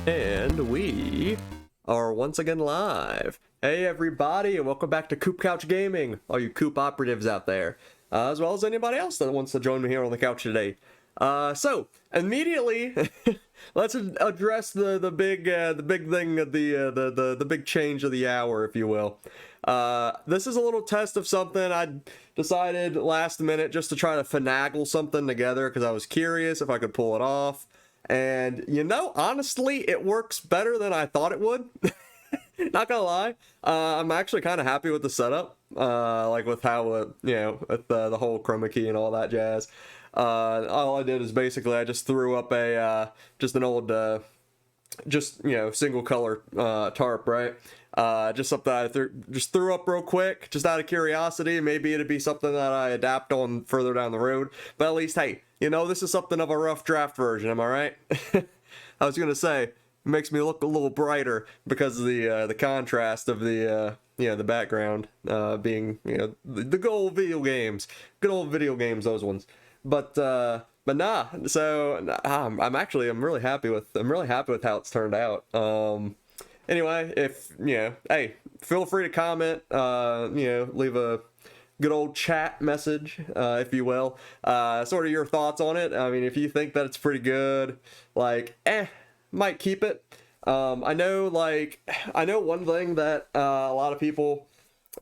And we are once again live. Hey everybody, and welcome back to CoopCouchGaming, all you Coop operatives out there, as well as anybody else that wants to join me here on the couch today. So immediately, let's address the big thing of the big change of the hour, if you will. This is a little test of something I decided last minute just to try to finagle something together because I was curious if I could pull it off. And, you know, honestly, it works better than I thought it would. Not gonna lie. I'm actually kind of happy with the setup. Like with how, with the whole chroma key and all that jazz. All I did is basically I just threw up just an old, single color tarp, right? Just something I just threw up real quick, just out of curiosity. Maybe it'd be something that I adapt on further down the road. But at least, hey, this is something of a rough draft version, am I right? I was gonna say, it makes me look a little brighter because of the contrast of the background being the good old video games, those ones. But nah. So I'm really happy with how it's turned out. Anyway, if hey, feel free to comment. Leave a good old chat message, if you will. Sort of your thoughts on it. I mean, if you think that it's pretty good, might keep it. I know one thing that a lot of people,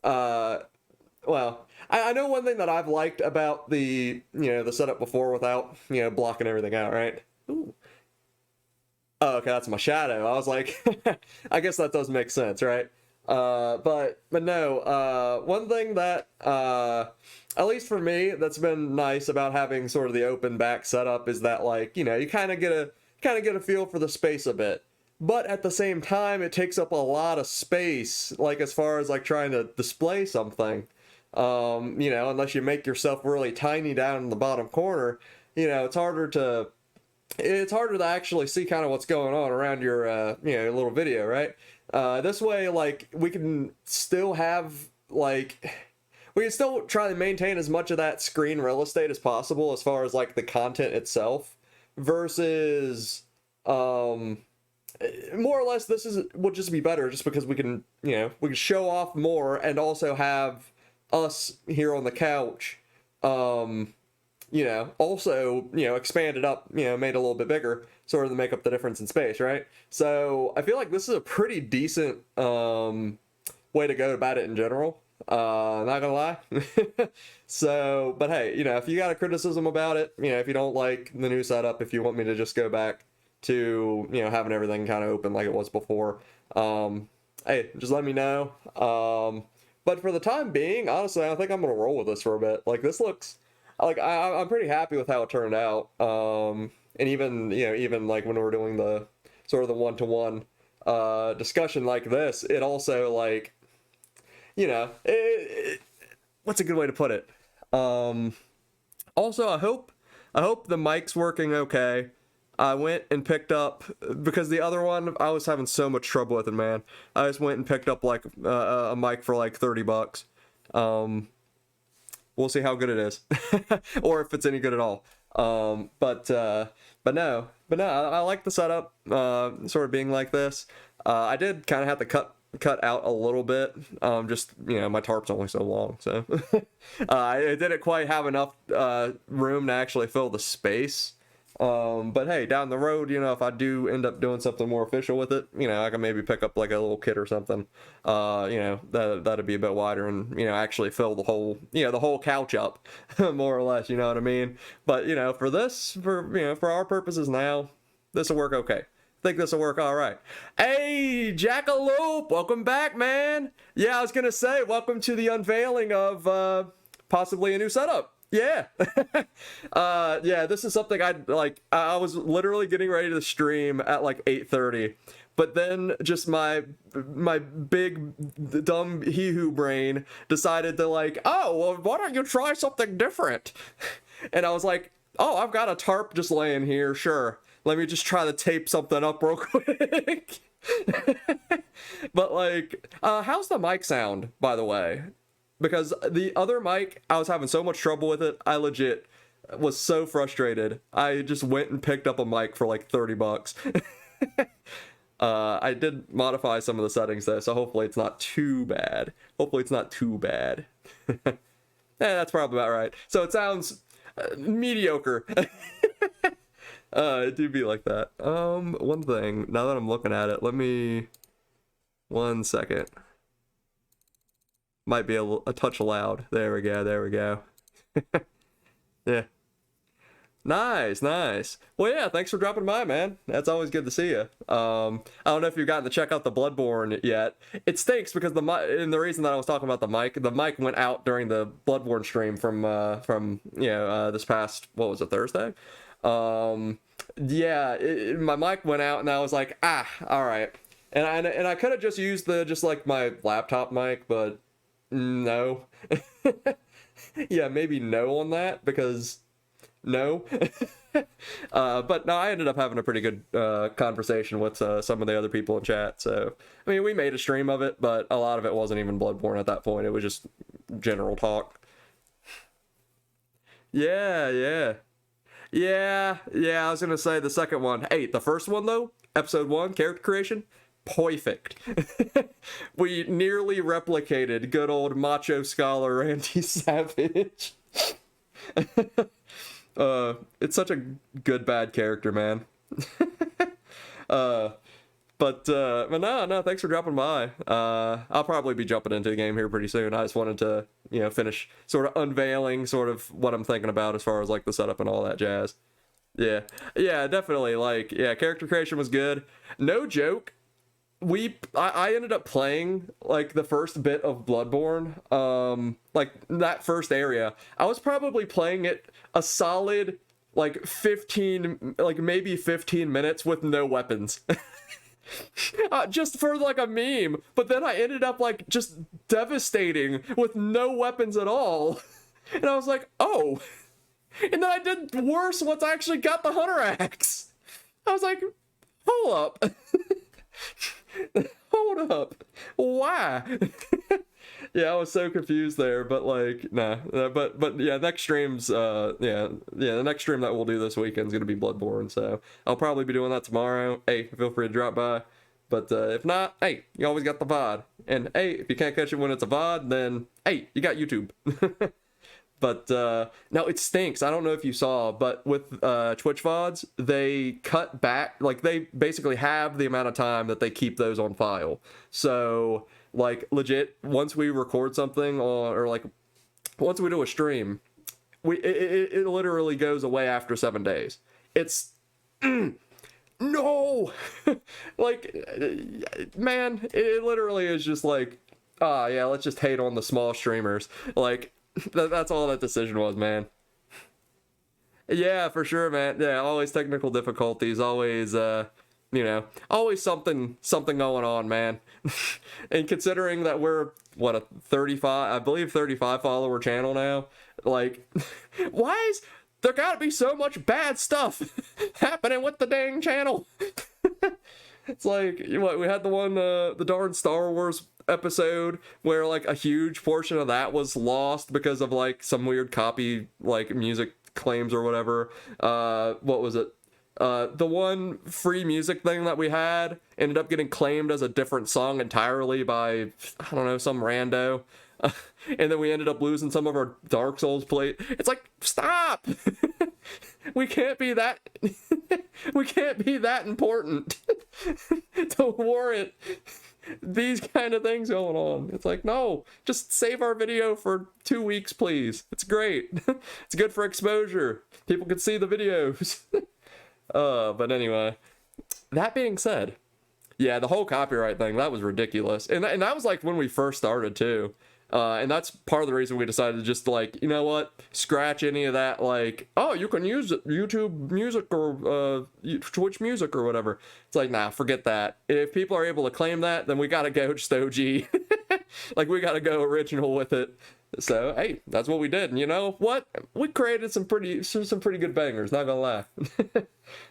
I know one thing that I've liked about the setup before without, blocking everything out, right? Ooh. Oh, okay, that's my shadow. I was like, I guess that does make sense, right? But no, one thing that, at least for me, that's been nice about having sort of the open back setup is that, you kind of get a feel for the space a bit. But at the same time, it takes up a lot of space, as far as trying to display something. Unless you make yourself really tiny down in the bottom corner, it's harder to actually see kind of what's going on around your little video, right? This way, we can still have we can still try to maintain as much of that screen real estate as possible as far as the content itself, versus more or less this would just be better just because we can we can show off more and also have us here on the couch also, expand it up, made it a little bit bigger, sort of to make up the difference in space, right? So I feel like this is a pretty decent way to go about it in general. Not gonna lie. So, but hey, if you got a criticism about it, if you don't like the new setup, if you want me to just go back to, having everything kind of open like it was before, hey, just let me know. But for the time being, honestly, I think I'm gonna roll with this for a bit. This looks... I'm pretty happy with how it turned out. And even when we're doing the sort of the one-to-one discussion like this, it also what's a good way to put it? Also, I hope the mic's working okay. I went and picked up, because the other one I was having so much trouble with it, man. I just went and picked up a mic for $30. We'll see how good it is, or if it's any good at all. But no, I like the setup, sort of being like this. I did kind of have to cut out a little bit, just, my tarp's only so long, so I didn't quite have enough room to actually fill the space. But hey, down the road, if I do end up doing something more official with it, I can maybe pick up a little kit or something, that'd be a bit wider and, actually fill the whole couch up, more or less, you know what I mean? But, for our purposes now, this will work okay. I think this will work all right. Hey, Jackalope, welcome back, man. Yeah, I was gonna say, welcome to the unveiling of, possibly a new setup. Yeah. Yeah, this is something I was literally getting ready to stream at 8:30, but then just my big dumb hee-hoo brain decided to oh, well, why don't you try something different? And I was like, oh, I've got a tarp just laying here, sure. Let me just try to tape something up real quick. But how's the mic sound, by the way? Because the other mic, I was having so much trouble with it, I legit was so frustrated. I just went and picked up a mic for $30. I did modify some of the settings though, so hopefully it's not too bad. Hopefully it's not too bad. That's probably about right. So it sounds mediocre. It do be like that. One thing, now that I'm looking at it, let me... 1 second. Might be a touch loud. There we go, there we go. Yeah. Nice, nice. Well, yeah, thanks for dropping by, man. That's always good to see you. I don't know if you've gotten to check out the Bloodborne yet. It stinks because and the reason that I was talking about the mic went out during the Bloodborne stream from this past, what was it, Thursday? Yeah, my mic went out and I was like, all right. And I could have just used just like my laptop mic, but no. Yeah, maybe no on that because no. But no, I ended up having a pretty good conversation with some of the other people in chat. So, I mean, we made a stream of it, but a lot of it wasn't even Bloodborne at that point. It was just general talk. Yeah. I was gonna say the second one. Hey, the first one though, episode 1, character creation, perfect. We nearly replicated good old macho scholar Randy Savage. It's such a good bad character, man. But no, thanks for dropping by. I'll probably be jumping into the game here pretty soon. I just wanted to, finish sort of unveiling sort of what I'm thinking about as far as like the setup and all that jazz. Yeah, definitely. Like, yeah, character creation was good. No joke. I ended up playing like the first bit of Bloodborne, like that first area. I was probably playing it a solid like 15, like maybe 15 minutes with no weapons. Just for like a meme, but then I ended up like just devastating with no weapons at all. And I was like, oh. And then I did worse once I actually got the hunter axe. I was like, hold up. Hold up. Why? Yeah, I was so confused there, but like, nah. But yeah, next stream's, the next stream that we'll do this weekend is going to be Bloodborne, so I'll probably be doing that tomorrow. Hey, feel free to drop by. But if not, hey, you always got the VOD. And hey, if you can't catch it when it's a VOD, then hey, you got YouTube. But no, it stinks. I don't know if you saw, but with Twitch VODs, they cut back, like they basically have the amount of time that they keep those on file. So like legit, once we record something or like once we do a stream, it literally goes away after 7 days. It's no, like man, it literally is just like, yeah, let's just hate on the small streamers. Like that's all that decision was, man. Yeah, for sure, man. Yeah, always technical difficulties, always always something going on, man. And considering that we're what, a 35 follower channel now, like why is there gotta be so much bad stuff happening with the dang channel? It's like, what, we had the one, the darn Star Wars episode where like a huge portion of that was lost because of like some weird copy like music claims or whatever. What was it? The one free music thing that we had ended up getting claimed as a different song entirely by, I don't know, some rando. And then we ended up losing some of our Dark Souls play. It's like, stop! We can't be that important to warrant these kind of things going on. It's like, no, just save our video for 2 weeks, please. It's great. It's good for exposure. People can see the videos. But anyway, that being said, yeah, the whole copyright thing, that was ridiculous. And that was like when we first started too. And that's part of the reason we decided to just like, you know what, scratch any of that, like, oh, you can use YouTube music or Twitch music or whatever. It's like, nah, forget that. If people are able to claim that, then we gotta go just OG. Like, we gotta go original with it. So, hey, that's what we did. And you know what? We created some pretty good bangers, not gonna lie.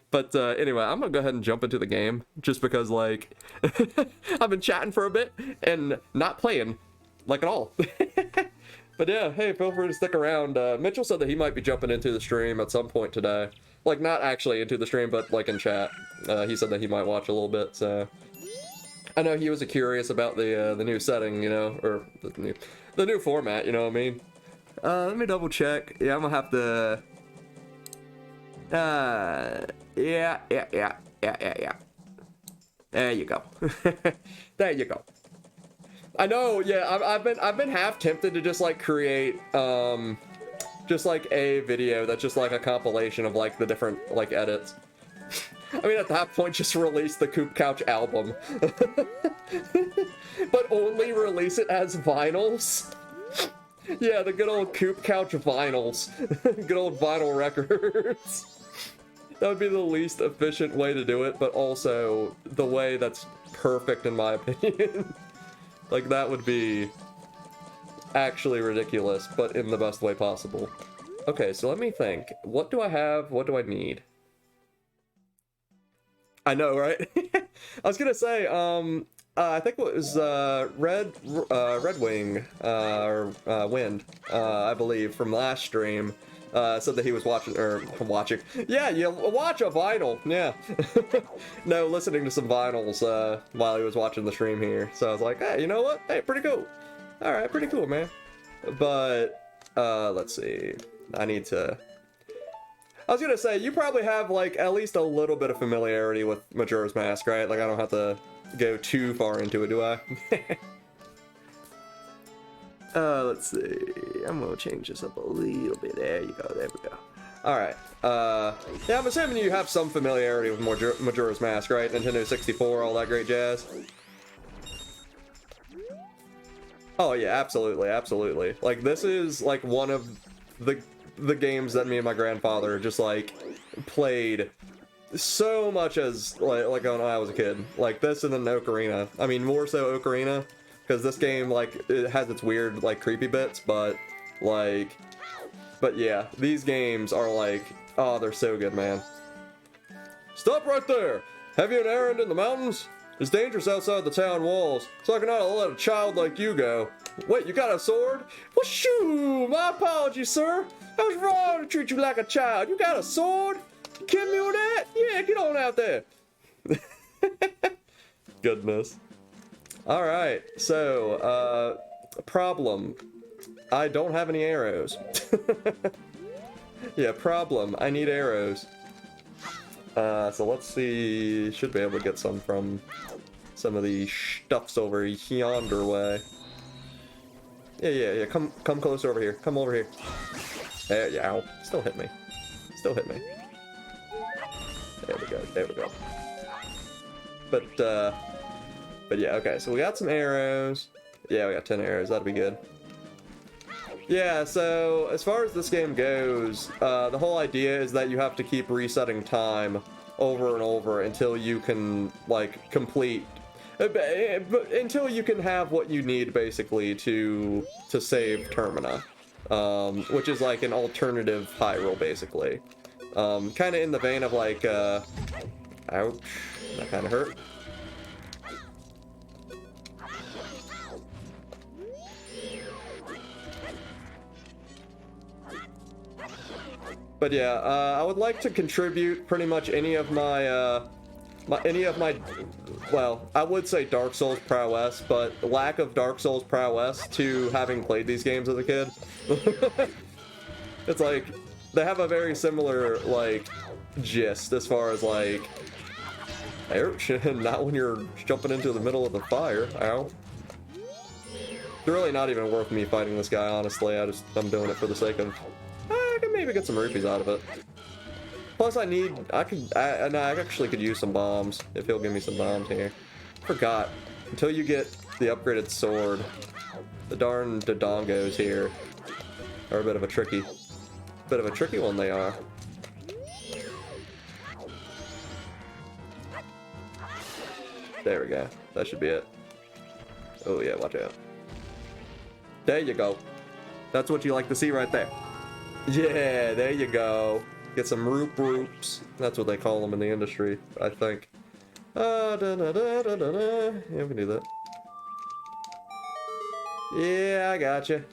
But anyway, I'm gonna go ahead and jump into the game just because, like, I've been chatting for a bit and not playing. Like at all. But yeah, hey, feel free to stick around. Mitchell said that he might be jumping into the stream at some point today. like not actually into the stream, but like in chat. He said that he might watch a little bit, so I know he was curious about the new setting, you know, or the new format, you know what I mean? Let me double check. Yeah, I'm gonna have to. Yeah. There you go. There you go. I know. Yeah, I've been half tempted to just like create just like a video that's just like a compilation of like the different like edits. I mean, at that point, just release the CoopCouch album, but only release it as vinyls. Yeah, the good old CoopCouch vinyls, good old vinyl records. That would be the least efficient way to do it, but also the way that's perfect in my opinion. Like, that would be actually ridiculous, but in the best way possible. Okay, so let me think. What do I have? What do I need? I know, right? I was gonna say, I think it was Red Wing or Wind, I believe, from last stream. Said that he was watching. Yeah, you watch a vinyl. Yeah. No, listening to some vinyls while he was watching the stream here. So I was like, hey, you know what? Hey, pretty cool. All right, pretty cool, man. But let's see. I was gonna say, you probably have like at least a little bit of familiarity with Majora's Mask, right? Like, I don't have to go too far into it, do I? Let's see. I'm gonna change this up a little bit. There you go. There we go. All right. Yeah, I'm assuming you have some familiarity with Majora's Mask, right? Nintendo 64, all that great jazz. Oh yeah, absolutely, absolutely. Like, this is like one of the games that me and my grandfather just like played so much as like when I was a kid. Like this and then Ocarina. I mean, more so Ocarina, because this game, like, it has its weird like creepy bits, but yeah, these games are like, oh, they're so good, man. Stop right there. Have you an errand in the mountains? It's dangerous outside the town walls, so I cannot let a child like you go. Wait, you got a sword? Well, shoo! My apologies, sir. I was wrong to treat you like a child. You got a sword? You kidding me with that? Yeah, get on out there. Goodness. Alright, so, problem. I don't have any arrows. Yeah, problem. I need arrows. So let's see. Should be able to get some from some of the stuffs over yonder way. Yeah. Come closer over here. Come over here. There, yeah. Ow. Still hit me. Still hit me. There we go. There we go. But yeah. Okay. So we got some arrows. Yeah, we got 10 arrows. That'll be good. Yeah, so as far as this game goes, the whole idea is that you have to keep resetting time over and over until you can, like, complete, until you can have what you need, basically, to save Termina, which is like an alternative Hyrule, basically. Kind of in the vein of, like, ouch, that kind of hurt. But yeah, I would like to contribute pretty much any of my, well, I would say Dark Souls prowess, but lack of Dark Souls prowess to having played these games as a kid. It's like, they have a very similar, like, gist as far as, like, ouch, not when you're jumping into the middle of the fire, ow. It's really not even worth me fighting this guy, honestly. I'm doing it for the sake of, I can maybe get some rupees out of it. Plus I actually could use some bombs, if he'll give me some bombs here. Forgot, until you get the upgraded sword, the darn Dodongos here are a bit of a tricky one they are. There we go, that should be it. Oh yeah, watch out. There you go. That's what you like to see right there. Yeah, there you go. Get some roops. That's what they call them in the industry, I think. Yeah, we can do that. Yeah, I gotcha.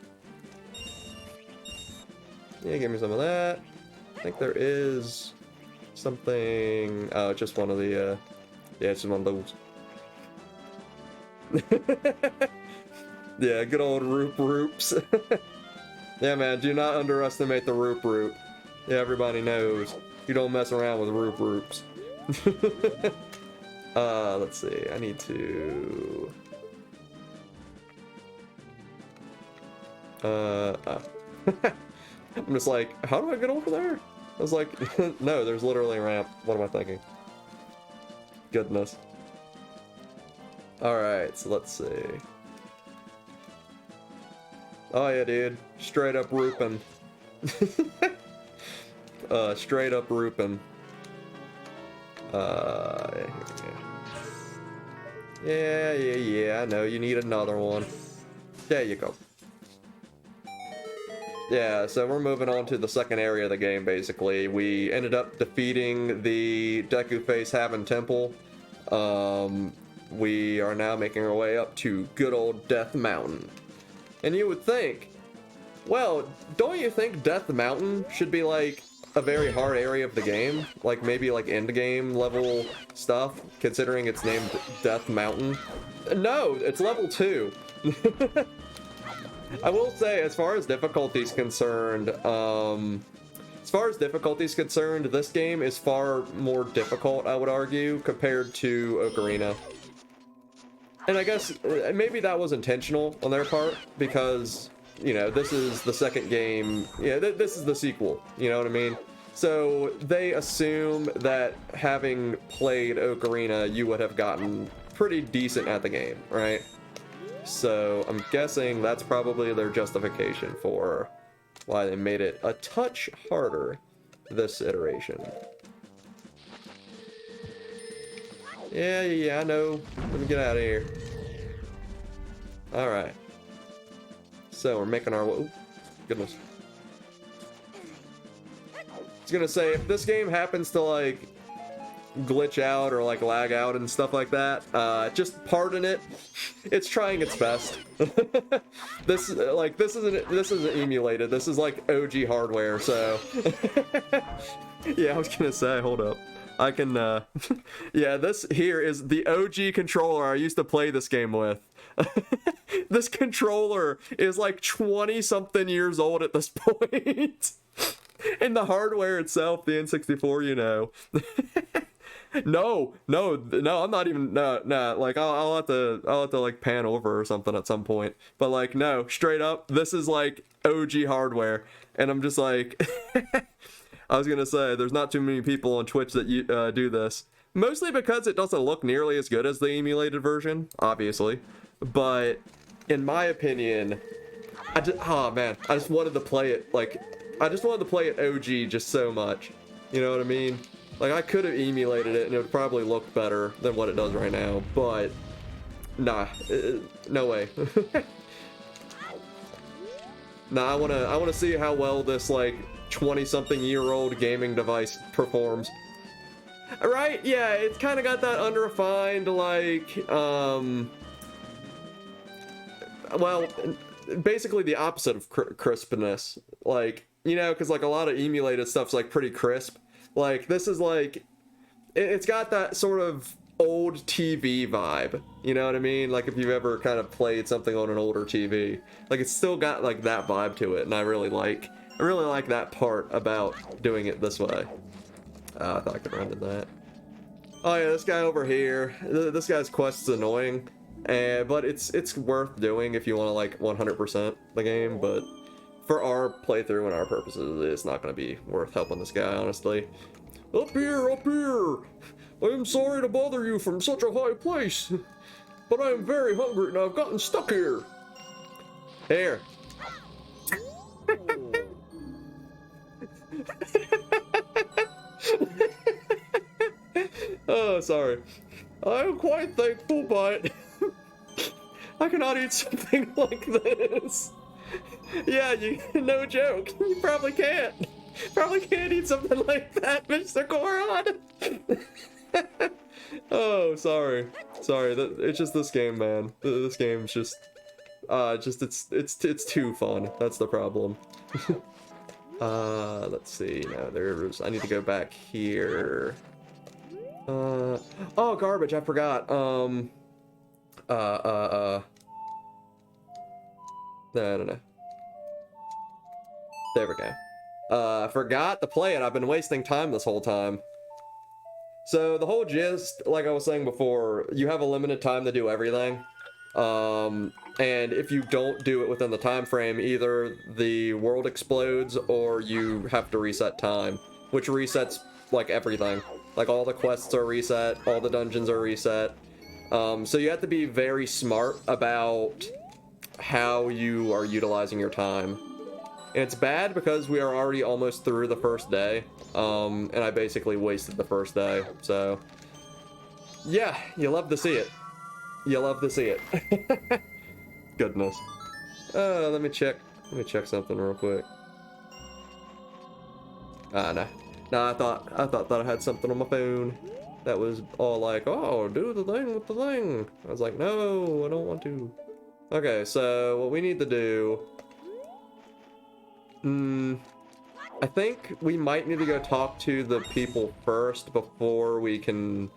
Yeah, give me some of that. I think there is Something... Oh, just one of the, yeah, it's just one of those. Yeah, good old Roop Roops. Yeah, man, do not underestimate the Roop Roop. Yeah, everybody knows. You don't mess around with Roop Roops. Let's see, I need to... I'm just like, how do I get over there? I was like, no, there's literally a ramp. What am I thinking? Goodness. Alright, so let's see. Oh yeah, dude. Straight up rooping. Straight up rooping. Yeah, I know, you need another one. There you go. Yeah, so we're moving on to the second area of the game, basically. We ended up defeating the Deku Face Haven Temple. We are now making our way up to good old Death Mountain. And you would think, well, don't you think Death Mountain should be like a very hard area of the game? Like maybe like end game level stuff, considering it's named Death Mountain? No, it's level 2. I will say, as far as difficulty is concerned, this game is far more difficult, I would argue, compared to Ocarina. And I guess maybe that was intentional on their part, because, you know, this is the second game, yeah, this is the sequel, you know what I mean? So they assume that having played Ocarina, you would have gotten pretty decent at the game, right? So I'm guessing that's probably their justification for why they made it a touch harder this iteration. Yeah, I know. Let me get out of here. Alright. So we're making our way. Ooh, goodness. I was gonna say, if this game happens to like glitch out or like lag out and stuff like that, just pardon it. It's trying its best. This isn't emulated. This is like OG hardware, so yeah, I was gonna say, hold up, I can yeah, this here is the OG controller I used to play this game with. This controller is like 20 something years old at this point. And the hardware itself, the N64, you know. No, I'm not even, no, like, I'll have to like pan over or something at some point, but like, no, straight up, this is like OG hardware, and I'm just like, I was gonna say, there's not too many people on Twitch that do this, mostly because it doesn't look nearly as good as the emulated version, obviously, but in my opinion, oh man, I just wanted to play it, like, I just wanted to play it OG just so much, you know what I mean? Like, I could have emulated it and it would probably look better than what it does right now, but nah, no way. Nah, I wanna see how well this like 20-something-year-old gaming device performs. Right? Yeah, it's kind of got that unrefined like well, basically the opposite of crispness. Like, you know, because like a lot of emulated stuff's like pretty crisp. Like, this is like, it's got that sort of old TV vibe, you know what I mean? Like, if you've ever kind of played something on an older TV, like, it's still got like that vibe to it, and I really like that part about doing it this way. I thought I could run to that. Oh yeah, this guy over here, this guy's quest is annoying, but it's worth doing if you want to like 100% the game, but for our playthrough and our purposes, it's not going to be worth helping this guy, honestly. Up here! I am sorry to bother you from such a high place, but I am very hungry and I've gotten stuck here. Here. Oh, sorry. I am quite thankful, but I cannot eat something like this. Yeah, no joke. You probably can't. Probably can't eat something like that, Mr. Goron. Oh, sorry. It's just this game, man. This game's just, it's too fun. That's the problem. Let's see. No, there's... I need to go back here. Oh, garbage, I forgot. No. There we go. I forgot to play it. I've been wasting time this whole time. So the whole gist, like I was saying before, you have a limited time to do everything. And if you don't do it within the time frame, either the world explodes or you have to reset time, which resets like everything. Like all the quests are reset, all the dungeons are reset. So you have to be very smart about how you are utilizing your time. And it's bad because we are already almost through the first day, and I basically wasted the first day, so... Yeah, you love to see it. You love to see it. Goodness. Let me check something real quick. No. No, I thought I had something on my phone that was all like, oh, do the thing with the thing. I was like, no, I don't want to. Okay, so what we need to do... I think we might need to go talk to the people first before we can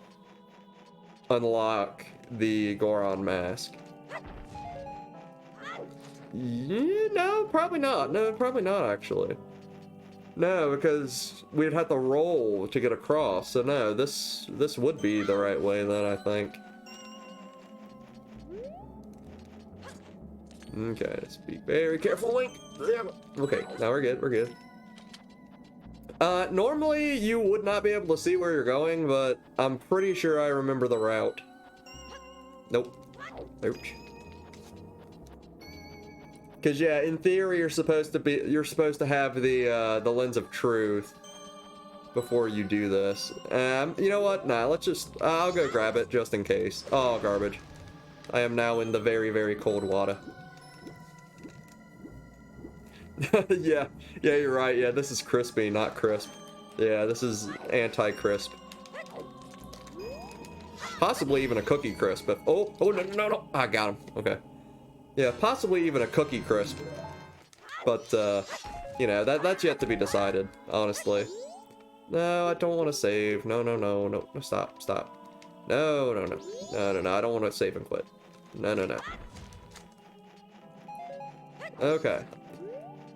unlock the Goron mask. Yeah, no, probably not. No, probably not, actually. No, because we'd have to roll to get across, so no, this would be the right way then, I think. Okay, let's be very careful, Link. Okay, now we're good. Normally you would not be able to see where you're going, but I'm pretty sure I remember the route. Nope. Ouch. Cause yeah, in theory you're supposed to have the lens of truth before you do this. You know what? Nah, let's just I'll go grab it just in case. Oh, garbage. I am now in the very, very cold water. yeah, you're right. Yeah, this is crispy, not crisp. Yeah, this is anti-crisp. Possibly even a cookie crisp. If, oh, no. I got him. Okay. Yeah, possibly even a cookie crisp. But, you know, that's yet to be decided, honestly. No, I don't want to save. No, stop. No, I don't want to save and quit. No. Okay.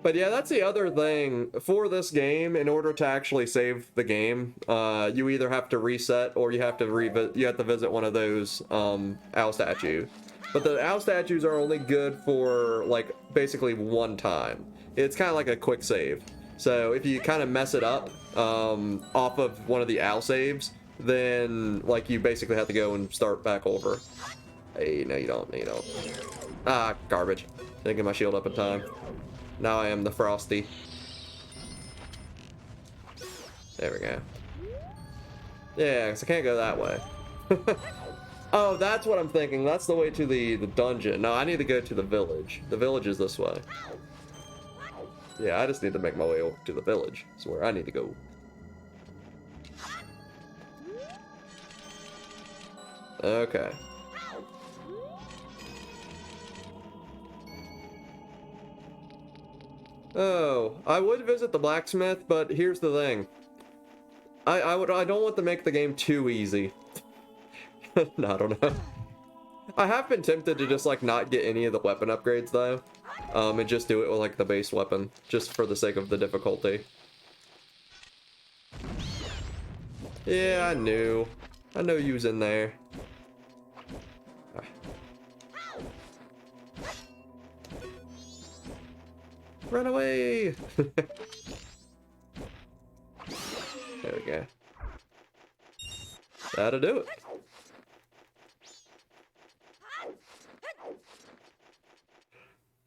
But yeah, that's the other thing. For this game, in order to actually save the game, you either have to reset or you have to visit one of those owl statues. But the owl statues are only good for like basically one time. It's kind of like a quick save. So if you kind of mess it up off of one of the owl saves, then like you basically have to go and start back over. Hey, no you don't. Ah, garbage. Didn't get my shield up in time. Now I am the Frosty. There we go. Yeah, because I can't go that way. Oh, that's what I'm thinking. That's the way to the dungeon. No, I need to go to the village. The village is this way. Yeah, I just need to make my way over to the village. That's where I need to go. Okay. Oh, I would visit the blacksmith, but here's the thing. I don't want to make the game too easy. No, I don't know. I have been tempted to just like not get any of the weapon upgrades though, and just do it with like the base weapon, just for the sake of the difficulty. Yeah, I knew you was in there. Run away! There we go. That'll do it.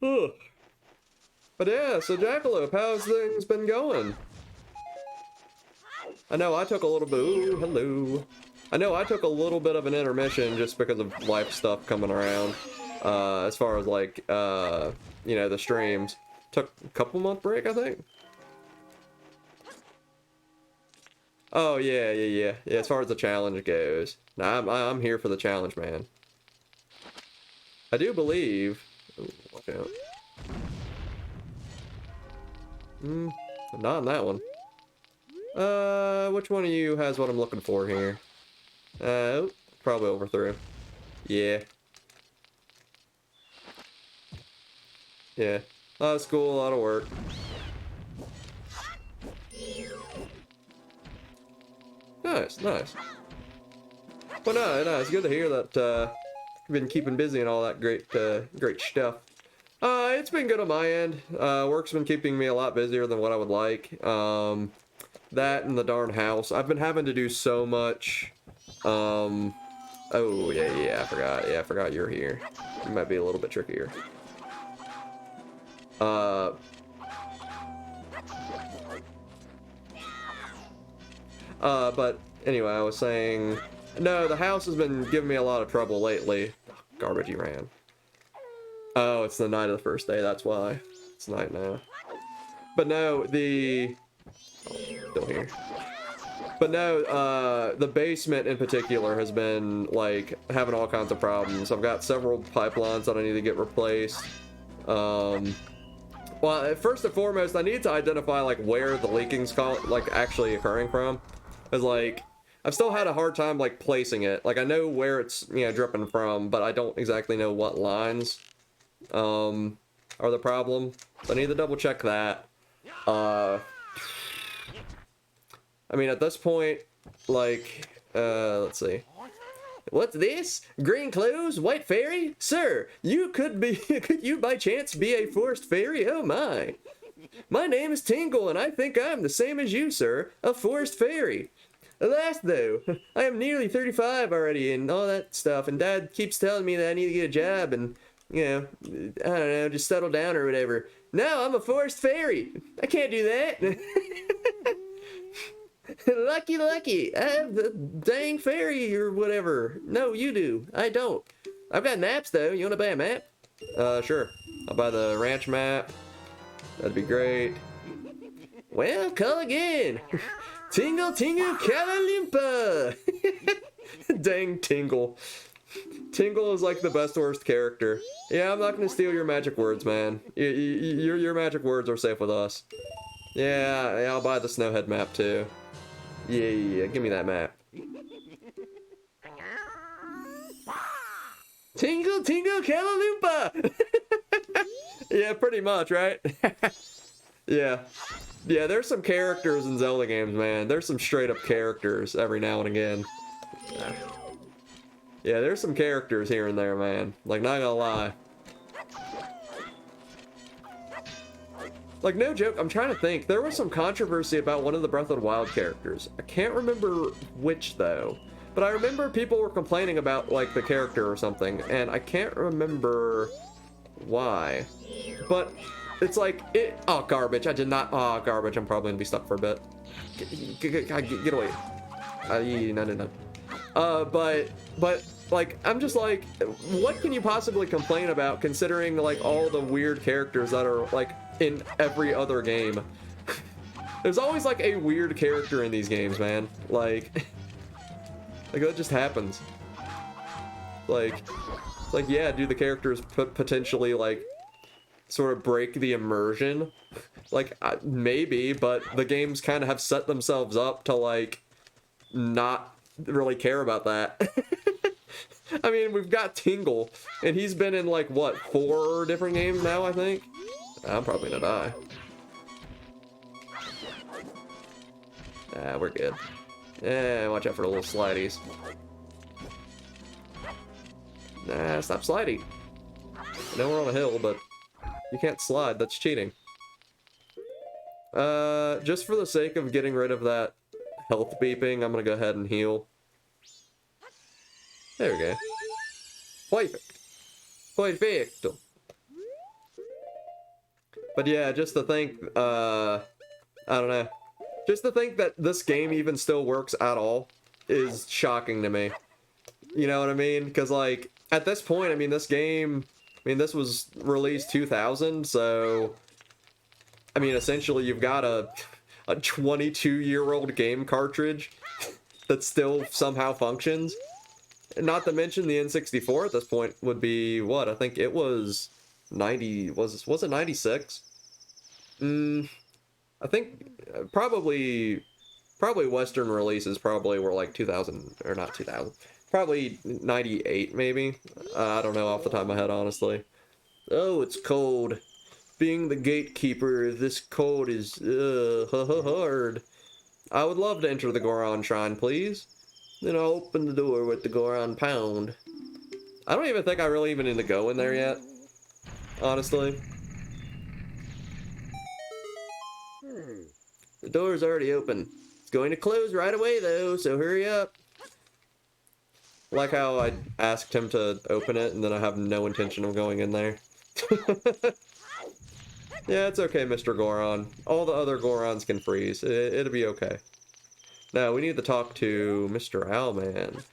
Ugh. But yeah, so Jackalope, how's things been going? I know I took a little bit. Ooh, hello. I know I took a little bit of an intermission just because of life stuff coming around. As far as like, you know, the streams. Took a couple month break, I think. Oh yeah. As far as the challenge goes, nah, I'm here for the challenge, man. I do believe. Ooh, watch out. Not in that one. Which one of you has what I'm looking for here? Probably overthrew. Yeah. Yeah. A lot of school, a lot of work. Nice, nice. But no, it's good to hear that you've been keeping busy and all that great stuff. It's been good on my end. Work's been keeping me a lot busier than what I would like. That and the darn house. I've been having to do so much. Oh yeah, I forgot. Yeah, I forgot you're here. It might be a little bit trickier. But anyway, I was saying, no, the house has been giving me a lot of trouble lately. Garbage, you ran. Oh, it's the night of the first day, that's why. It's night now. But no, still here. But no, the basement in particular has been, like, having all kinds of problems. I've got several pipelines that I need to get replaced. Well, first and foremost, I need to identify, like, where the leaking's actually occurring from. Because, like, I've still had a hard time, like, placing it. Like, I know where it's, you know, dripping from, but I don't exactly know what lines are the problem. So I need to double check that. I mean, at this point, like, let's see. What's this? Green clothes? White fairy? Sir, could you by chance be a forest fairy? Oh my. My name is Tingle, and I think I'm the same as you, sir, a forest fairy. Alas, though, I am nearly 35 already and all that stuff, and Dad keeps telling me that I need to get a job and, you know, I don't know, just settle down or whatever. No, I'm a forest fairy. I can't do that. Lucky. I have the dang fairy or whatever. No, you do. I don't. I've got maps, though. You want to buy a map? Sure. I'll buy the ranch map. That'd be great. Well, call again. Tingle, Kalalimpa. Dang Tingle. Tingle is like the best worst character. Yeah, I'm not gonna steal your magic words, man. Your magic words are safe with us. Yeah, I'll buy the Snowhead map too. Yeah, give me that map. Tingle, Kalalimpa. Yeah, pretty much, right? Yeah. Yeah, there's some characters in Zelda games, man. There's some straight up characters every now and again. Yeah, there's some characters here and there, man. Like, not gonna lie. Like, no joke, I'm trying to think. There was some controversy about one of the Breath of the Wild characters. I can't remember which, though. But I remember people were complaining about, like, the character or something. And I can't remember why. But it's like, oh, garbage. I did not, oh, garbage. I'm probably gonna be stuck for a bit. Get away. No. But, like, I'm just like, what can you possibly complain about considering, like, all the weird characters that are, like, in every other game? There's always, like, a weird character in these games, man. Like that just happens. Like, it's like, yeah, do the characters potentially, like, sort of break the immersion? Like, maybe, but the games kind of have set themselves up to, like, not really care about that. I mean, we've got Tingle, and he's been in, like, what, 4 different games now, I think? I'm probably gonna die. We're good. Watch out for the little slideys. Nah, stop sliding. I know we're on a hill, but you can't slide, that's cheating. Just for the sake of getting rid of that health beeping, I'm gonna go ahead and heal. There we go. Perfecto. But yeah, just to think, I don't know. Just to think that this game even still works at all is shocking to me. You know what I mean? Because, like, at this point, I mean, this game, I mean, this was released 2000, so, I mean, essentially you've got a 22-year-old game cartridge that still somehow functions. Not to mention the N64 at this point would be, what, I think it was 90, was it 96? I I think probably Western releases probably were like 2000, or not 2000, probably 98 maybe. I don't know off the top of my head, honestly. Oh, it's cold. Being the gatekeeper, this cold is hard. I would love to enter the Goron Shrine, please. Then I'll open the door with the Goron Pound. I don't even think I really even need to go in there yet, honestly. The door's already open. It's going to close right away, though, so hurry up. Like how I asked him to open it, and then I have no intention of going in there. Yeah, it's okay, Mr. Goron. All the other Gorons can freeze. It'll be okay. Now, we need to talk to Mr. Owlman.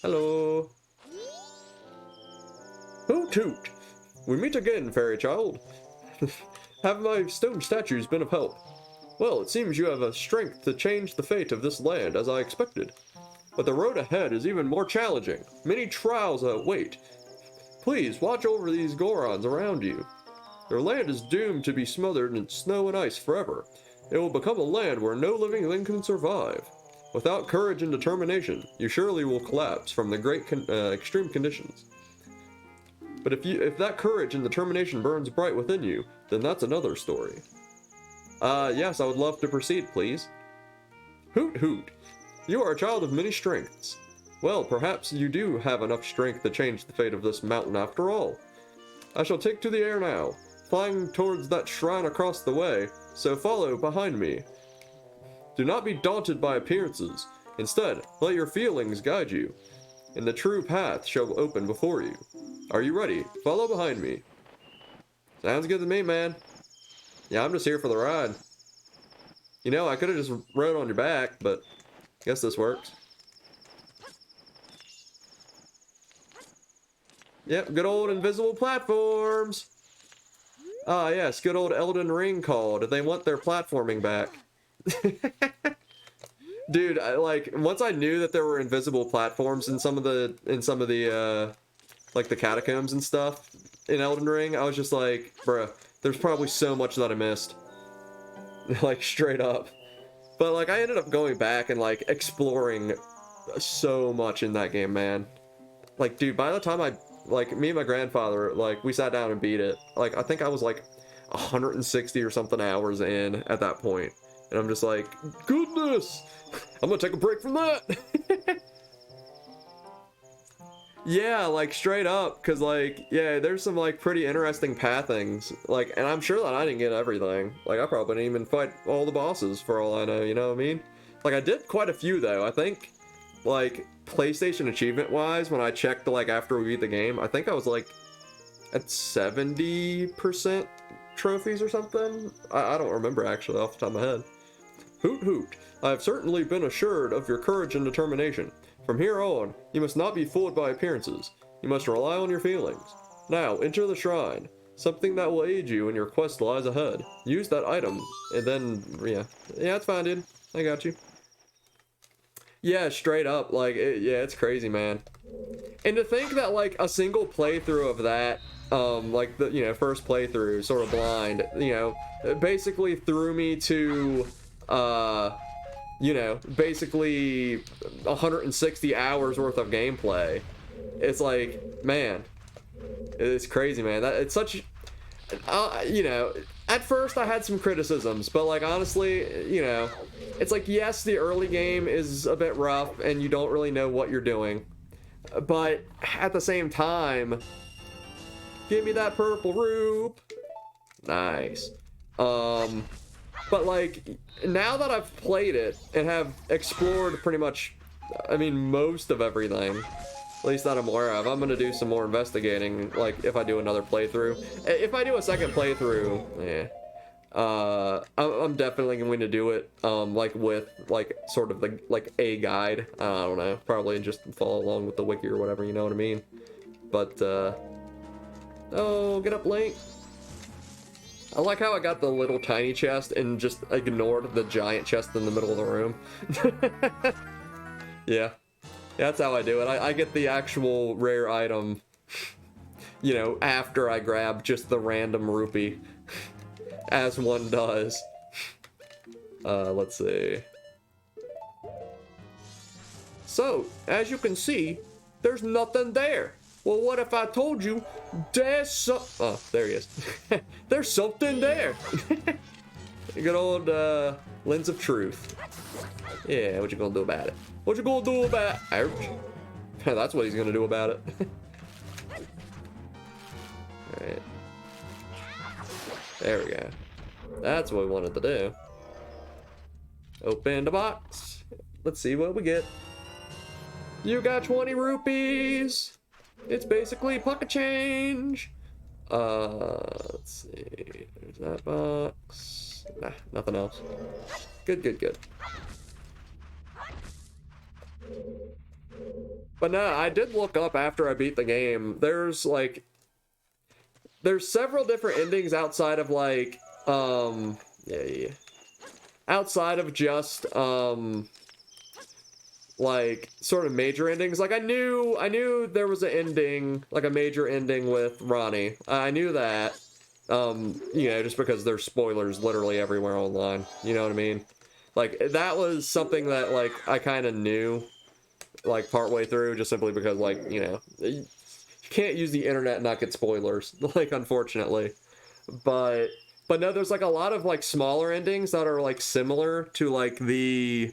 Hello. Hoot hoot! We meet again, fairy child. Have my stone statues been of help? Well, it seems you have a strength to change the fate of this land, as I expected. But the road ahead is even more challenging. Many trials await. Please, watch over these Gorons around you. Their land is doomed to be smothered in snow and ice forever. It will become a land where no living thing can survive. Without courage and determination, you surely will collapse from the great extreme conditions. But if that courage and determination burns bright within you, then that's another story. Yes, I would love to proceed, please. Hoot hoot! You are a child of many strengths. Well, perhaps you do have enough strength to change the fate of this mountain after all. I shall take to the air now, flying towards that shrine across the way, so follow behind me. Do not be daunted by appearances. Instead, let your feelings guide you, and the true path shall open before you. Are you ready? Follow behind me. Sounds good to me, man. Yeah, I'm just here for the ride. You know, I could have just rode on your back, but I guess this works. Yep, good old invisible platforms. Ah, yes, good old Elden Ring called. They want their platforming back. Dude, once I knew that there were invisible platforms in some of the like the catacombs and stuff in Elden Ring, I was just like, bruh, there's probably so much that I missed. Like, straight up. But, like, I ended up going back and, like, exploring so much in that game, man. Like, dude, by the time me and my grandfather, like, we sat down and beat it. Like, I think I was, like, 160 or something hours in at that point. And I'm just like, goodness! I'm gonna take a break from that! Yeah, like, straight up, because, like, yeah, there's some, like, pretty interesting pathings, like, and I'm sure that I didn't get everything. Like, I probably didn't even fight all the bosses, for all I know, you know what I mean? Like, I did quite a few, though. I think, like, PlayStation achievement-wise, when I checked, like, after we beat the game, I think I was, like, at 70% trophies or something? I don't remember, actually, off the top of my head. Hoot hoot, I have certainly been assured of your courage and determination. From here on, you must not be fooled by appearances. You must rely on your feelings. Now, enter the shrine. Something that will aid you in your quest lies ahead. Use that item, and then, yeah. Yeah, it's fine, dude. I got you. Yeah, straight up, like, yeah, it's crazy, man. And to think that, like, a single playthrough of that, like, the, you know, first playthrough, sort of blind, you know, basically threw me to, you know, basically 160 hours worth of gameplay. It's like, man, it's crazy, man. It's such, you know, at first I had some criticisms, but like, honestly, you know, it's like, yes, the early game is a bit rough and you don't really know what you're doing, but at the same time, give me that purple rube. Nice. But like, now that I've played it and have explored pretty much, I mean, most of everything, at least that I'm aware of, I'm going to do some more investigating, like, if I do another playthrough. If I do a second playthrough, yeah, I'm definitely going to do it, like, with, like, sort of, like a guide. I don't know, probably just follow along with the wiki or whatever, you know what I mean? But, oh, get up, Link. I like how I got the little tiny chest and just ignored the giant chest in the middle of the room. Yeah. That's how I do it. I get the actual rare item, you know, after I grab just the random rupee. As one does. Let's see. So, as you can see, there's nothing there. Well, what if I told you there's oh, there he is. There's something there. Good old lens of truth. Yeah, what you gonna do about it? What you gonna do about it? Ouch. That's what he's gonna do about it. Alright. There we go. That's what we wanted to do. Open the box. Let's see what we get. You got 20 rupees. It's basically pocket change. Let's see. There's that box. Nah, nothing else. Good, good, good. But no, I did look up after I beat the game. There's several different endings outside of like, outside of just, like sort of major endings. Like I knew there was an ending, like a major ending with Ronnie. I knew that, you know, just because there's spoilers literally everywhere online. You know what I mean? Like that was something that like I kind of knew, like partway through, just simply because like, you know, you can't use the internet and not get spoilers, like unfortunately. But no, there's like a lot of like smaller endings that are like similar to like the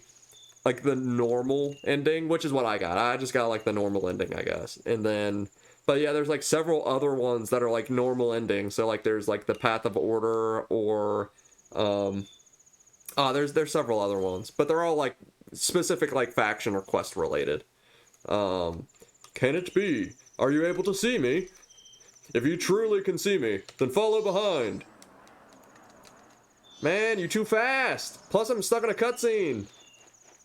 normal ending, which is what I got. I just got like the normal ending, I guess. And then, but yeah, there's like several other ones that are like normal endings. So like there's like the Path of Order or, there's several other ones, but they're all like specific like faction or quest related. Can it be? Are you able to see me? If you truly can see me, then follow behind. Man, you're too fast. Plus I'm stuck in a cutscene.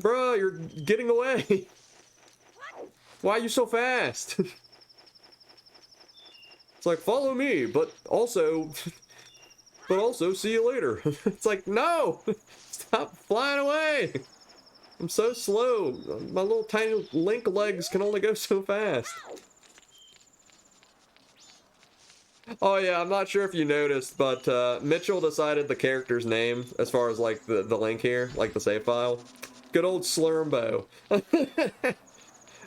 Bruh, you're getting away. Why are you so fast? It's like, follow me, but also see you later. It's like, no! Stop flying away! I'm so slow. My little tiny Link legs can only go so fast. Oh yeah, I'm not sure if you noticed, but Mitchell decided the character's name as far as like the link here, like the save file. Good old Slurmbo.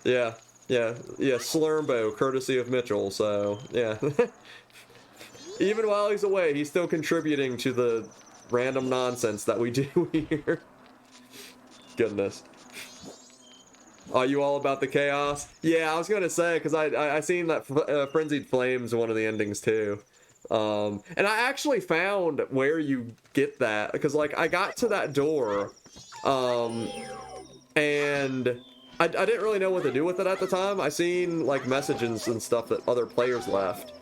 Yeah, Slurmbo, courtesy of Mitchell, so, yeah. Even while he's away, he's still contributing to the random nonsense that we do here. Goodness. Are you all about the chaos? Yeah, I was gonna say, because I seen that Frenzied Flames one of the endings too. And I actually found where you get that, because like I got to that door, and I didn't really know what to do with it at the time. I seen like messages and stuff that other players left,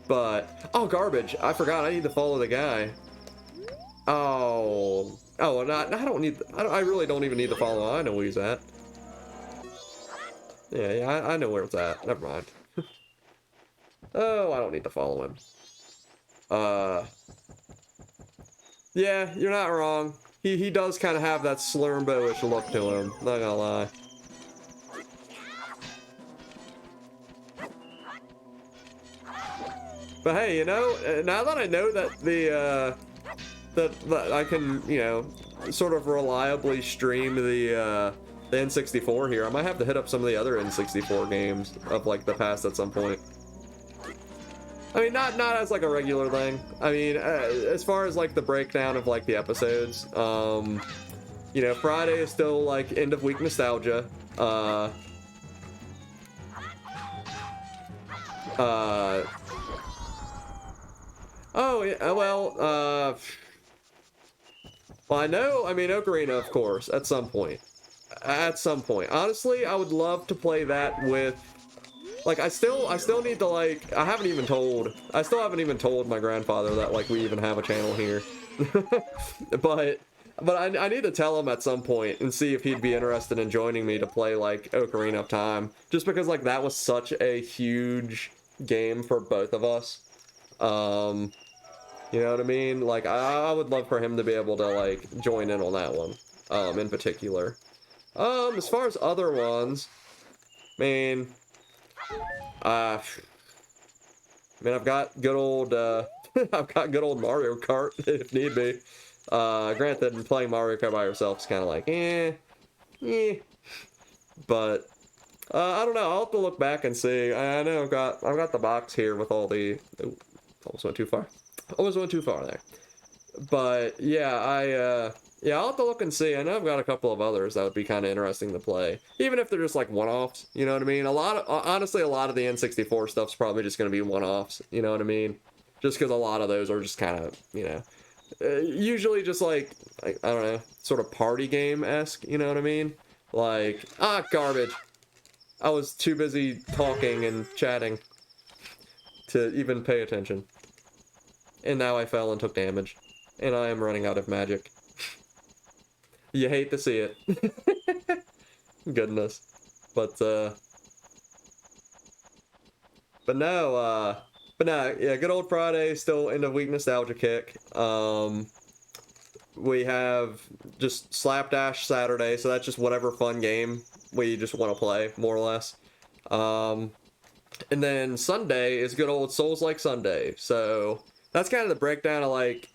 but oh garbage! I forgot. I need to follow the guy. Oh, I don't need. I really don't even need to follow. I know where he's at. Yeah, I know where it's at. Never mind. Oh, I don't need to follow him. Yeah, you're not wrong. He does kind of have that Slurmbo-ish look to him, not gonna lie. But hey, you know, now that I know that that I can, you know, sort of reliably stream the N64 here, I might have to hit up some of the other N64 games of like the past at some point. I mean, not as like a regular thing. I mean, as far as like the breakdown of like the episodes, you know, Friday is still like end of week nostalgia. Oh yeah, well, I know. I mean, Ocarina, of course, at some point. At some point, honestly, I would love to play that with. Like, I still need to, like, I still haven't even told my grandfather that, like, we even have a channel here. but I need to tell him at some point and see if he'd be interested in joining me to play, like, Ocarina of Time. Just because, like, that was such a huge game for both of us. You know what I mean? Like, I would love for him to be able to, like, join in on that one, in particular. As far as other ones, man... I mean, I've got good old, I've got good old Mario Kart if need be. Granted, playing Mario Kart by yourself is kind of like, but I don't know. I'll have to look back and see. I know I've got the box here with all the. Ooh, almost went too far. Almost went too far there. But yeah, yeah, I'll have to look and see. I know I've got a couple of others that would be kind of interesting to play, even if they're just like one-offs. You know what I mean? Honestly, a lot of the N64 stuff's probably just going to be one-offs. You know what I mean? Just because a lot of those are just kind of, usually just like I don't know, sort of party game-esque. You know what I mean? Like, garbage. I was too busy talking and chatting to even pay attention. And now I fell and took damage. And I am running out of magic. You hate to see it. Goodness. But no, yeah, good old Friday, still end of week nostalgia kick. We have just Slapdash Saturday, so that's just whatever fun game we just want to play, more or less. And then Sunday is good old Souls-like Sunday. So that's kind of the breakdown of like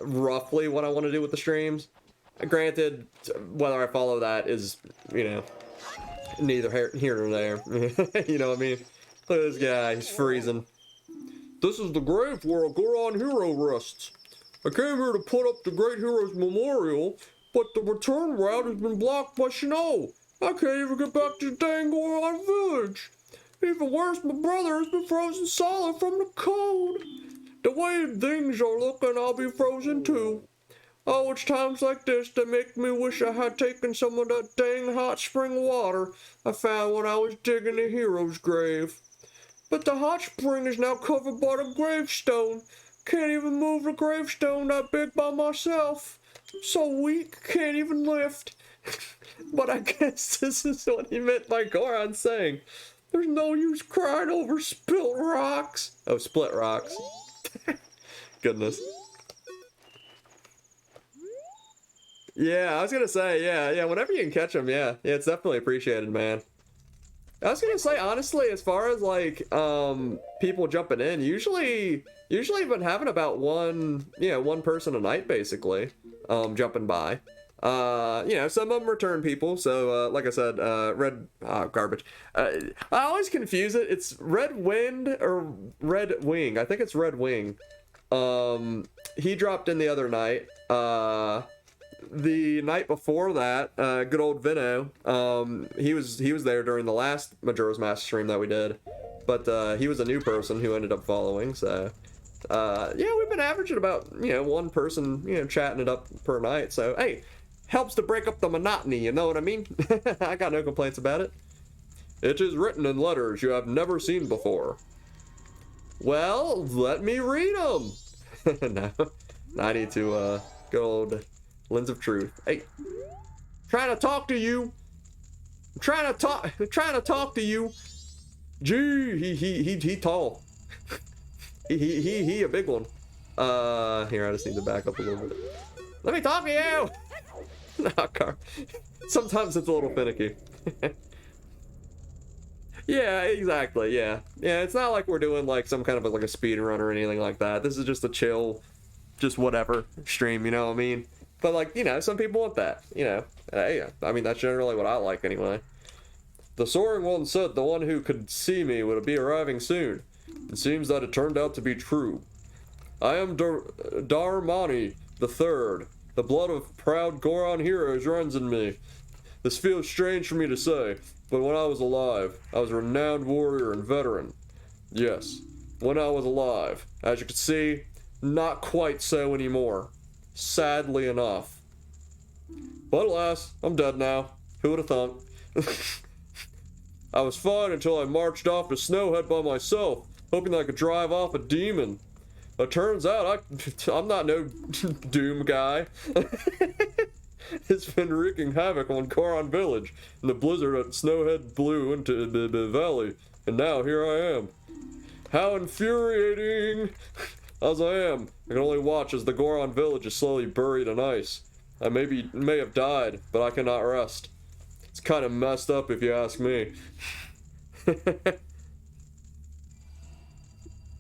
roughly what I want to do with the streams. Granted, whether I follow that is, neither here nor there. You know what I mean? Look at this guy, he's freezing. This is the grave where a Goron hero rests. I came here to put up the great hero's memorial, but the return route has been blocked by snow. I can't even get back to the dang Goron village. Even worse, my brother has been frozen solid from the cold. The way things are looking, I'll be frozen too. Oh, it's times like this that make me wish I had taken some of that dang hot spring water I found when I was digging the hero's grave. But the hot spring is now covered by the gravestone. Can't even move the gravestone that big by myself. So weak, can't even lift. But I guess this is what he meant by Goron saying, there's no use crying over spilt rocks. Oh, split rocks. Goodness. Yeah, I was gonna say, yeah, whenever you can catch them, yeah, it's definitely appreciated, man. I was gonna say, honestly, as far as like people jumping in, usually I've been having about one person a night basically jumping by. Some of them return people, so like I said, garbage. I always confuse it. It's Red Wind or Red Wing. I think it's Red Wing. He dropped in the other night. The night before that, good old Vino, he was there during the last Majora's Mask stream that we did, but he was a new person who ended up following. So yeah, we've been averaging about one person chatting it up per night. So hey, helps to break up the monotony. You know what I mean? I got no complaints about it. It is written in letters you have never seen before. Well, let me read them. No, I need to good old Lens of Truth. Hey, trying to talk to you. I'm trying to talk to you. Gee, he tall. he a big one. Here, I just need to back up a little bit. Let me talk to you. No, car. Sometimes it's a little finicky. Yeah, exactly. Yeah, it's not like we're doing like some kind of like a speed run or anything like that. This is just a chill, just whatever stream. You know what I mean? But like, some people want that. Hey, I mean, that's generally what I like anyway. The soaring one said the one who could see me would be arriving soon. It seems that it turned out to be true. I am Darmani the Third. The blood of proud Goron heroes runs in me. This feels strange for me to say, but when I was alive, I was a renowned warrior and veteran. Yes, when I was alive. As you can see, not quite so anymore. Sadly enough. But alas, I'm dead now. Who would have thunk? I was fine until I marched off to Snowhead by myself, hoping that I could drive off a demon. It turns out I'm not no doom guy. It's been wreaking havoc on Goron Village, and the blizzard at Snowhead blew into the valley, and now here I am. How infuriating! As I am, I can only watch as the Goron Village is slowly buried in ice. I may have died, but I cannot rest. It's kind of messed up if you ask me.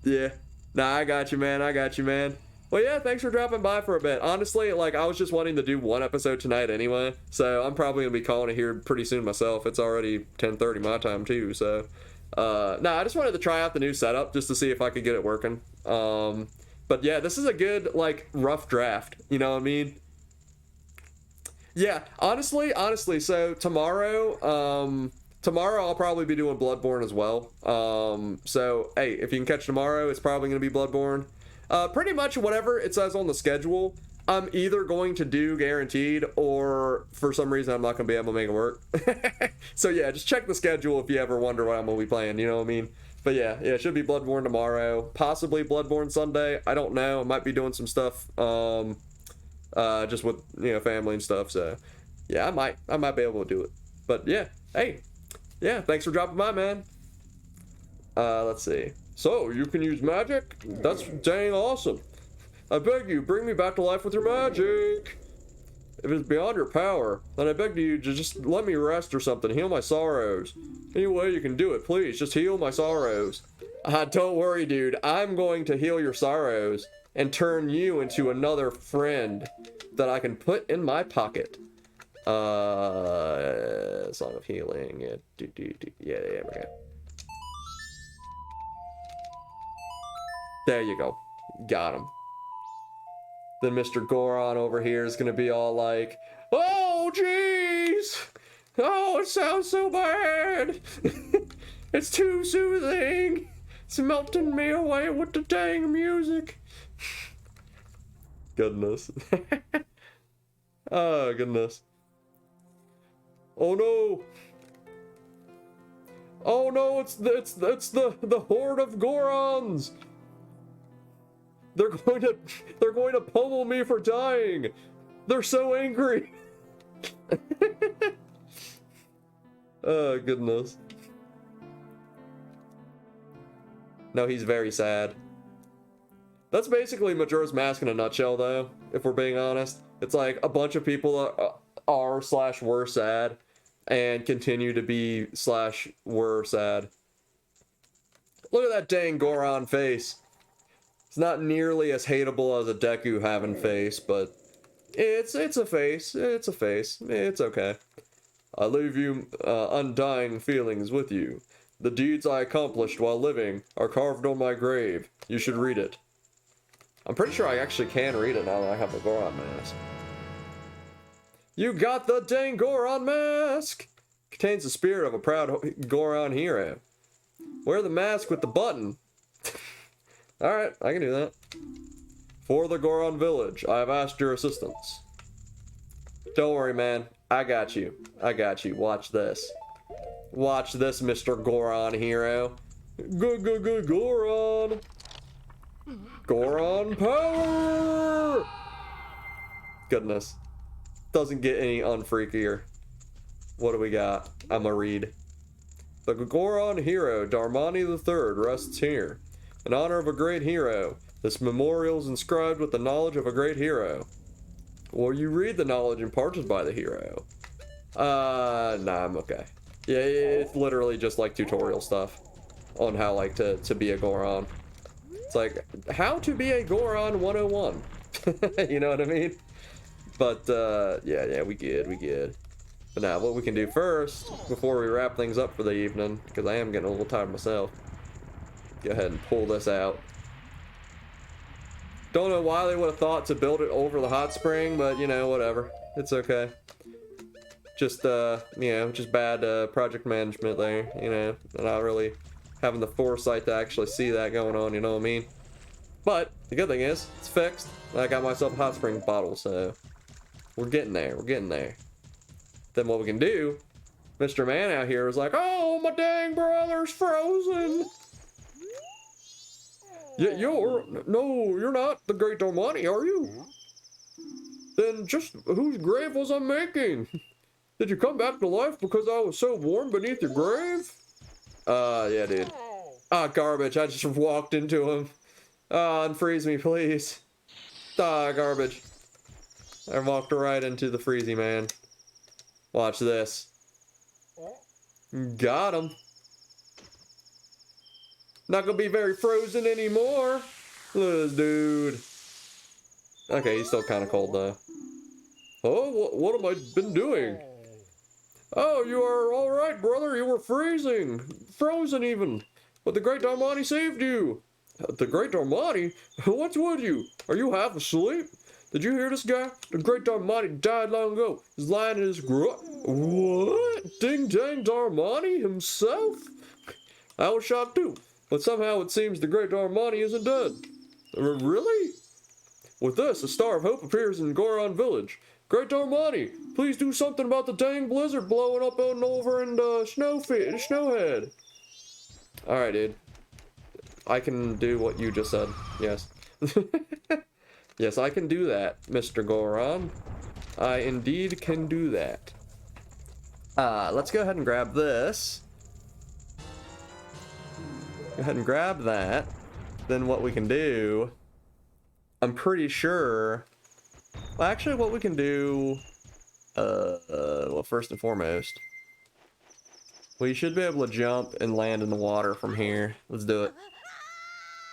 Yeah. Nah, I got you, man. I got you, man. Well, yeah, thanks for dropping by for a bit. Honestly, like, I was just wanting to do one episode tonight anyway, so I'm probably gonna be calling it here pretty soon myself. It's already 10:30 my time too, so nah, I just wanted to try out the new setup just to see if I could get it working. But yeah, this is a good, like, rough draft, you know what I mean? Yeah, honestly, so tomorrow I'll probably be doing Bloodborne as well. So hey, if you can catch tomorrow, it's probably gonna be Bloodborne. Pretty much whatever it says on the schedule, I'm either going to do guaranteed, or for some reason I'm not gonna be able to make it work. So yeah, just check the schedule if you ever wonder what I'm gonna be playing, you know what I mean? But yeah, it should be Bloodborne tomorrow, possibly Bloodborne Sunday. I don't know. I might be doing some stuff, just with, you know, family and stuff. So yeah, I might be able to do it. But yeah, hey, yeah, thanks for dropping by, man. Let's see. So, you can use magic? That's dang awesome. I beg you, bring me back to life with your magic. If it's beyond your power, then I beg you to just let me rest or something. Heal my sorrows. Any way you can do it, please. Just heal my sorrows. Don't worry, dude. I'm going to heal your sorrows and turn you into another friend that I can put in my pocket. Song of Healing. Yeah, yeah, okay. There you go. Got him. Then Mr. Goron over here is gonna be all like, oh, jeez! Oh, it sounds so bad! It's too soothing! It's melting me away with the dang music! Goodness. Oh, goodness. Oh no! Oh no, it's the horde of Gorons! They're going to pummel me for dying. They're so angry. Oh, goodness. No, he's very sad. That's basically Majora's Mask in a nutshell, though, if we're being honest. It's like a bunch of people are/were sad and continue to be/were sad. Look at that dang Goron face. It's not nearly as hateable as a Deku having face, but it's a face. It's a face. It's okay. I leave you undying feelings with you. The deeds I accomplished while living are carved on my grave. You should read it. I'm pretty sure I actually can read it now that I have the Goron mask. You got the dang Goron mask! Contains the spirit of a proud Goron hero. Wear the mask with the button. Alright, I can do that. For the Goron village, I have asked your assistance. Don't worry, man. I got you. I got you. Watch this. Watch this, Mr. Goron hero. Good, Goron! Goron power! Goodness. Doesn't get any unfreakier. What do we got? I'ma read. The Goron hero, Darmani III, rests here. In honor of a great hero, this memorial is inscribed with the knowledge of a great hero. Will you read the knowledge imparted by the hero? Nah, I'm okay. Yeah, it's literally just like tutorial stuff on how, like, to be a Goron. It's like, how to be a Goron 101. You know what I mean? But, yeah, we good. But now, what we can do first, before we wrap things up for the evening, because I am getting a little tired myself, go ahead and pull this out. Don't know why they would have thought to build it over the hot spring, but, you know, whatever. It's okay. Just, you know, just bad project management there, you know, and not really having the foresight to actually see that going on, you know what I mean? But the good thing is, it's fixed. I got myself a hot spring bottle, so we're getting there. Then what we can do, Mr. Man out here is like, oh, my dang brother's frozen. You're not the great Darmani, are you? Then just whose grave was I making? Did you come back to life because I was so warm beneath your grave? Yeah, dude. Garbage. I just walked into him. Unfreeze me, please. Garbage. I walked right into the freezy man. Watch this. Got him. Not gonna be very frozen anymore. Look at this dude. Okay, he's still kind of cold though. Oh, what have I been doing? Oh, you are all right, brother. You were freezing. Frozen even. But the Great Darmani saved you. The Great Darmani? What's with you? Are you half asleep? Did you hear this guy? The Great Darmani died long ago. He's lying in his grave. What? Ding Dang Darmani himself? I was shocked too. But somehow it seems the Great Darmani isn't dead. Really? With this, a star of hope appears in Goron Village. Great Darmani, please do something about the dang blizzard blowing up and over in Snowhead. Alright, dude. I can do what you just said. Yes. Yes, I can do that, Mr. Goron. I indeed can do that. Let's go ahead and grab this. Go ahead and grab that. Then what we can do... I'm pretty sure... Well, actually, what we can do... well, first and foremost... We should be able to jump and land in the water from here. Let's do it.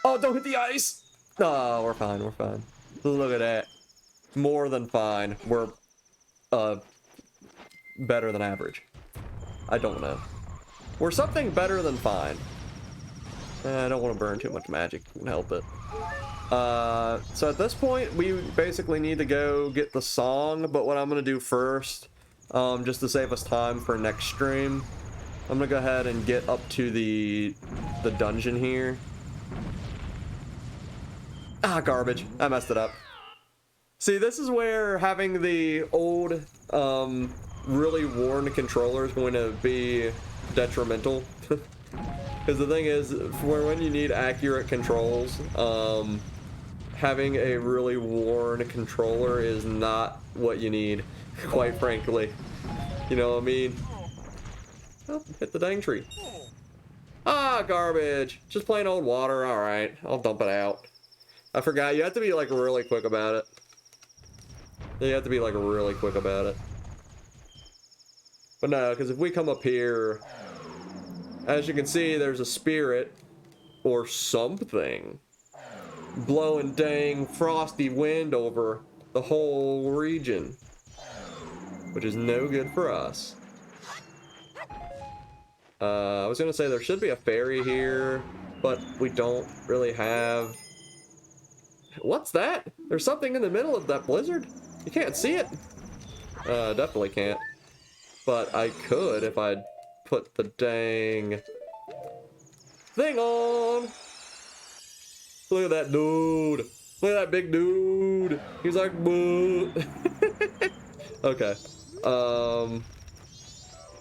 Oh, don't hit the ice! Oh, we're fine, we're fine. Look at that. More than fine. We're, better than average. I don't know. We're something better than fine. I don't want to burn too much magic. Can help it. So at this point, we basically need to go get the song, but what I'm going to do first, just to save us time for next stream, I'm going to go ahead and get up to the dungeon here. Ah, garbage. I messed it up. See, this is where having the old, really worn controller is going to be detrimental. Because the thing is, for when you need accurate controls, having a really worn controller is not what you need, quite frankly. You know what I mean? Oh, hit the dang tree. Ah, garbage. Just plain old water. Alright, I'll dump it out. I forgot, you have to be, like, really quick about it. You have to be, like, really quick about it. But no, because if we come up here, as you can see, there's a spirit, or something, blowing dang frosty wind over the whole region. Which is no good for us. I was gonna say there should be a ferry here, but we don't really have... What's that? There's something in the middle of that blizzard? You can't see it. Definitely can't. But I could if I'd put the dang thing on. Look at that dude. Look at that big dude. He's like, boo. Okay.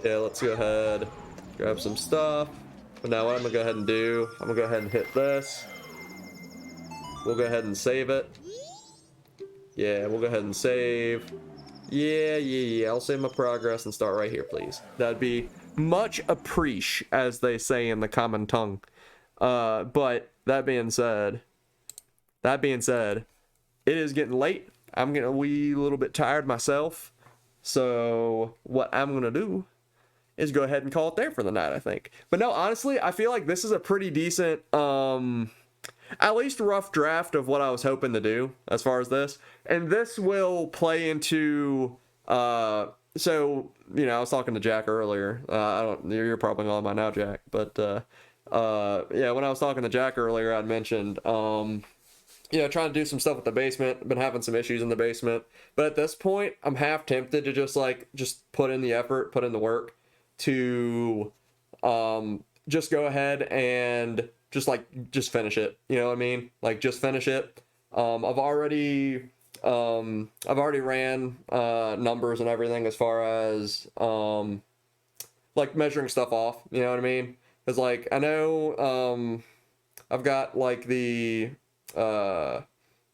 Yeah, let's go ahead. Grab some stuff. But now what I'm gonna go ahead and do, I'm gonna go ahead and hit this. We'll go ahead and save it. Yeah, we'll go ahead and save. Yeah. I'll save my progress and start right here, please. That'd be much appreciated, as they say in the common tongue. But that being said, it is getting late. I'm getting a wee little bit tired myself. So what I'm gonna do is go ahead and call it there for the night, I think. But no, honestly, I feel like this is a pretty decent, at least rough draft of what I was hoping to do as far as this. And this will play into, so, you know, I was talking to Jack earlier. You're probably on by now, Jack. But, yeah, when I was talking to Jack earlier, I'd mentioned, you know, trying to do some stuff with the basement. Been having some issues in the basement. But at this point, I'm half tempted to just put in the effort, put in the work to, just go ahead and just finish it. You know what I mean? Like, just finish it. I've already ran, numbers and everything as far as, like, measuring stuff off. You know what I mean? Because, like, I know, I've got, like, the, you know,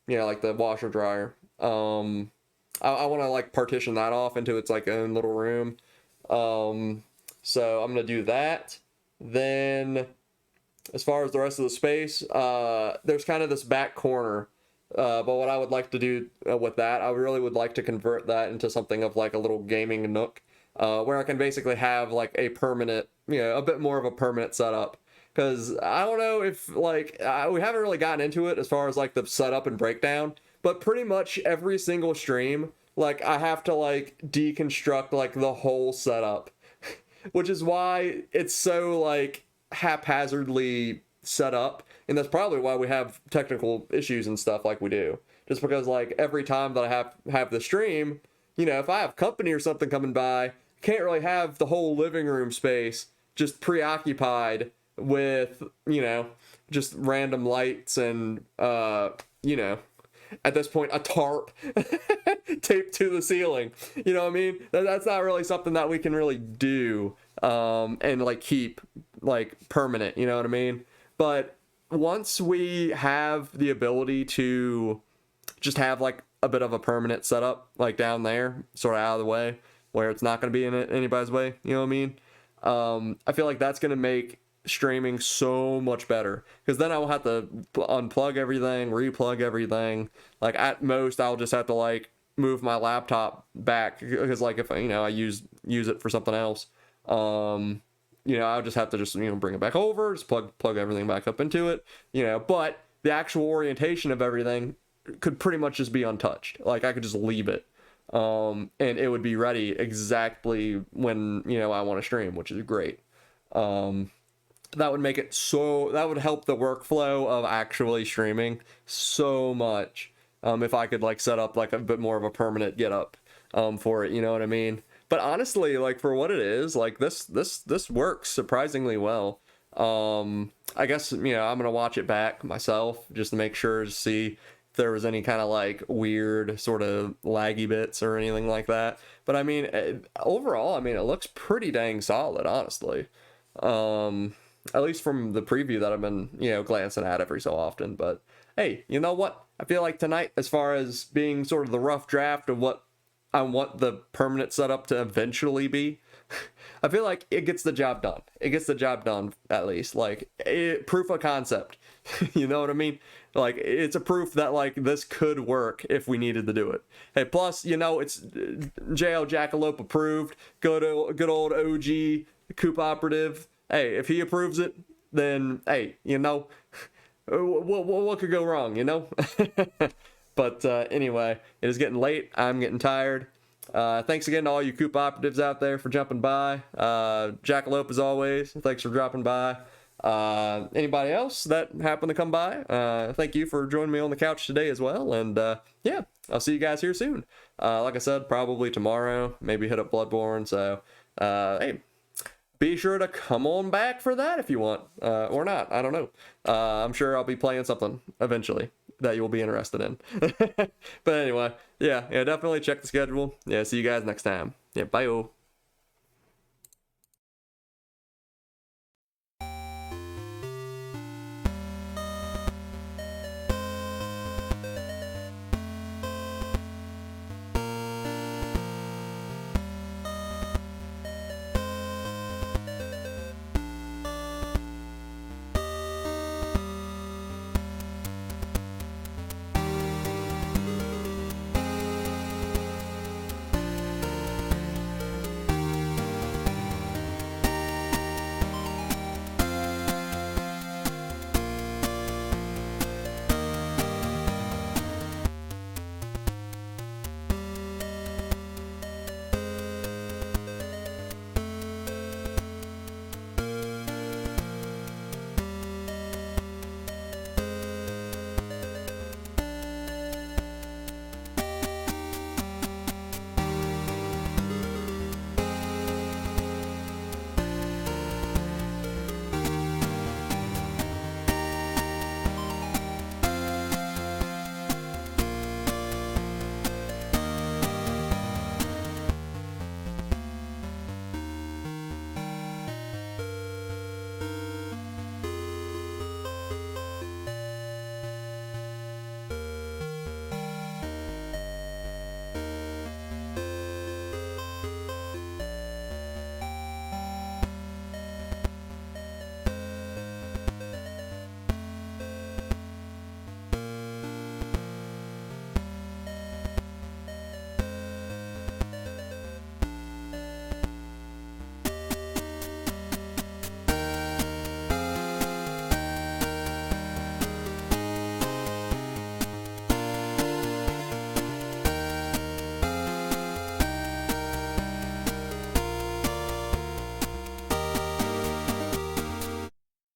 like the washer dryer. I want to, like, partition that off into its, like, own little room. So I'm going to do that. Then, as far as the rest of the space, there's kind of this back corner. But what I would like to do with that, I really would like to convert that into something of, like, a little gaming nook. Where I can basically have, like, a permanent, you know, a bit more of a permanent setup. because I don't know if like we haven't really gotten into it as far as like the setup and breakdown, but pretty much every single stream, like I have to like deconstruct like the whole setup, which is why it's so like haphazardly set up, and that's probably why we have technical issues and stuff like we do. Just because like every time that I have the stream, you know, if I have company or something coming by, can't really have the whole living room space just preoccupied with, you know, just random lights and you know, at this point a tarp taped to the ceiling. You know what I mean? That's not really something that we can really do and like keep like permanent, you know what I mean? But once we have the ability to just have like a bit of a permanent setup like down there, sort of out of the way, where it's not going to be in anybody's way, you know what I mean? I feel like that's going to make streaming so much better, because then I will have to unplug everything, replug everything. Like at most I'll just have to like move my laptop back, because like if you know I use it for something else, you know, I'll just have to just, you know, bring it back over, just plug everything back up into it, you know. But the actual orientation of everything could pretty much just be untouched. Like I could just leave it, and it would be ready exactly when, you know, I want to stream, which is great. That would make it so, that would help the workflow of actually streaming so much, if I could like set up like a bit more of a permanent get up for it, you know what I mean? But honestly, like for what it is, like this works surprisingly well. I guess, you know, I'm gonna watch it back myself just to make sure to see if there was any kind of like weird sort of laggy bits or anything like that. But I mean, overall, I mean, it looks pretty dang solid, honestly. At least from the preview that I've been, you know, glancing at every so often. But hey, you know what? I feel like tonight, as far as being sort of the rough draft of what I want the permanent setup to eventually be, I feel like it gets the job done. It gets the job done, at least. Like, proof of concept. You know what I mean? Like, it's a proof that, like, this could work if we needed to do it. Hey, plus, you know, it's JL Jackalope approved. Good old OG Coop Operative. Hey, if he approves it, then, hey, you know, what could go wrong, you know? But anyway, it is getting late. I'm getting tired. Thanks again to all you Coop Operatives out there for jumping by. Jackalope, as always, thanks for dropping by. Anybody else that happened to come by, thank you for joining me on the couch today as well. And yeah, I'll see you guys here soon. Like I said, probably tomorrow, maybe hit up Bloodborne. So, hey, be sure to come on back for that if you want, or not. I don't know. I'm sure I'll be playing something eventually that you'll be interested in. But anyway, yeah, definitely check the schedule. Yeah, see you guys next time. Yeah, bye.